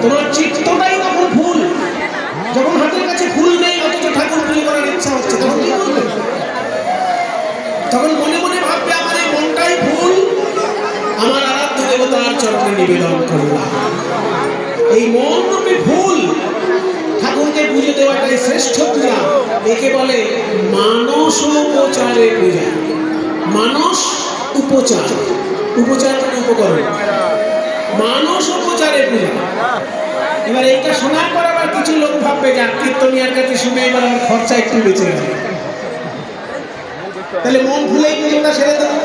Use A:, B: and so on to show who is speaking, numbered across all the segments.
A: তোমার চিত্তটাই তখন ফুল। যখন হাতের কাছে ফুল নেই অথচ ঠাকুর পুজো করার ইচ্ছা হচ্ছে, তখন কি করবে? তখন মনে মনে ভাববে আমার এই মনটাই ফুল, আমার আরাধ্য দেবতার চরণে নিবেদন করলাম। এই মন রূপী ফুল ঠাকুরকে পুজো দেওয়াটাই শ্রেষ্ঠ পূজা। একে বলে মানস উপচারে পূজা। মানস উপচার, উপচার মানে উপকরণ, মানস উপচারে পূজা। এবার এইটা শোনার পর আবার কিছু লোক ভাববে যে কীর্তনিয়ার কাছে শুনে এবার আমার খরচা একটু বেঁচে গেল, তাহলে মন খুলেই পুজোটা সেরে দেবো,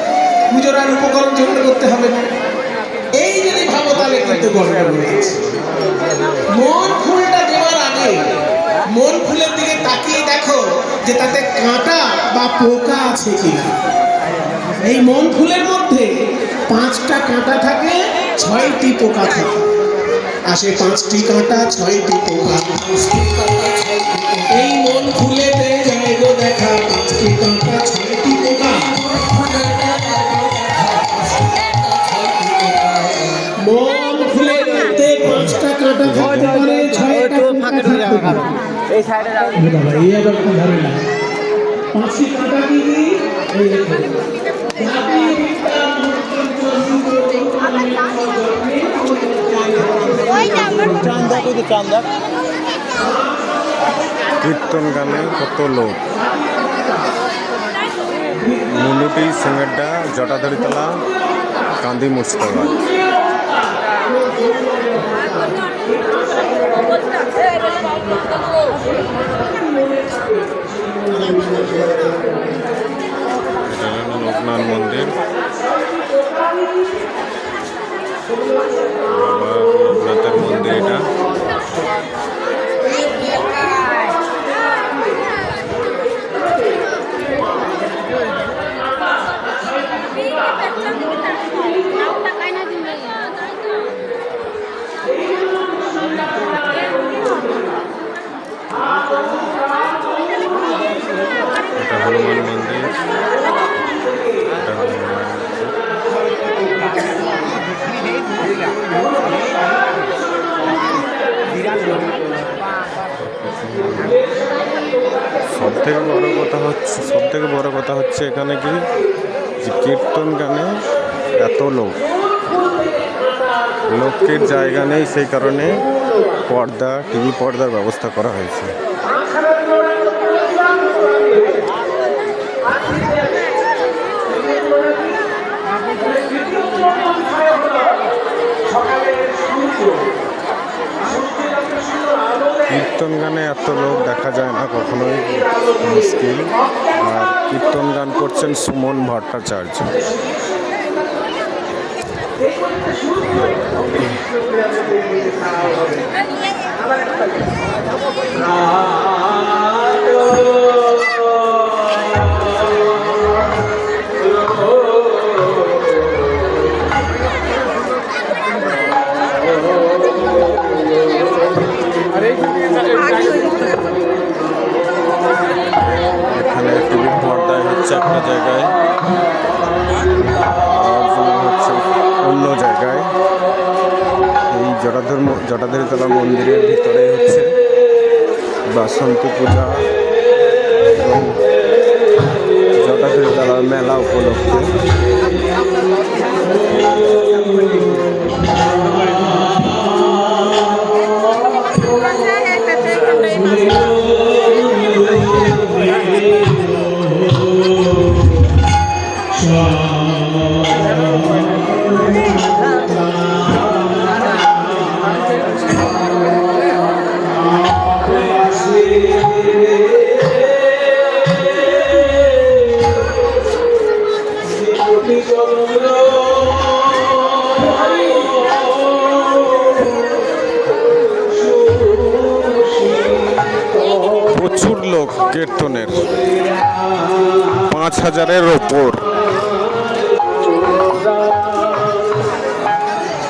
A: পুজোর আর উপকরণ জোগাড় করতে হবে না। এই যদি ভাবো তাহলে কিন্তু গড়বড় আছে। মন ফুলটা দেওয়ার আগে মন ফুলের দিকে তাকিয়ে দেখো যে তাতে কাঁটা বা পোকা আছে কিনা। এই মন ফুলের মধ্যে 5টা কাঁটা থাকে, 6টি পোকা থাকে। আসে 5টি কাঁটা, 6টি পোকা। এই মন ফুলেতে যায় গো দেখা 5টি কাঁটা, 6টি পোকা। মন ফুলের মধ্যে 5টা কাঁটা থাকতে পারে, 6টা পোকা থাকতে পারে। এই সাইডে যাবে বাবা, এই আবার কি ধরে না। 5টি কাঁটা কি কি? এই দেখো
B: কীর্তন গানে কত লোক। মুলুটি, সিঙ্গাড্ডা, জটাধরিতলা, কান্দি, মুর্শিদাবাদ। এটা হলো লোকনাথ মন্দির, বাবা লোকনাথের মন্দির এটা। এটা হনুমান মন্দির, এটা সবথেকে বড় কথা হচ্ছে এখানে কি যে কীর্তন গানে এত লোকের জায়গা নেই, সেই কারণে টিভি পর্দার ব্যবস্থা করা হয়েছে। কীর্তন গানে এত লোক দেখা যায় না, কখনোই মুশকিল। আর কীর্তন গান করছেন সুমন ভট্টাচার্য। এখানে টিভি পর্দায় হচ্ছে একটা জায়গায়, হচ্ছে অন্য জায়গায়। এই জটাধরিতলা মন্দিরের ভিতরে হচ্ছে বাসন্তী পূজা এবং জটাধরিতলা মেলা উপলক্ষে। প্রচুর লোক কীর্তনের, 5000-এর ওপর।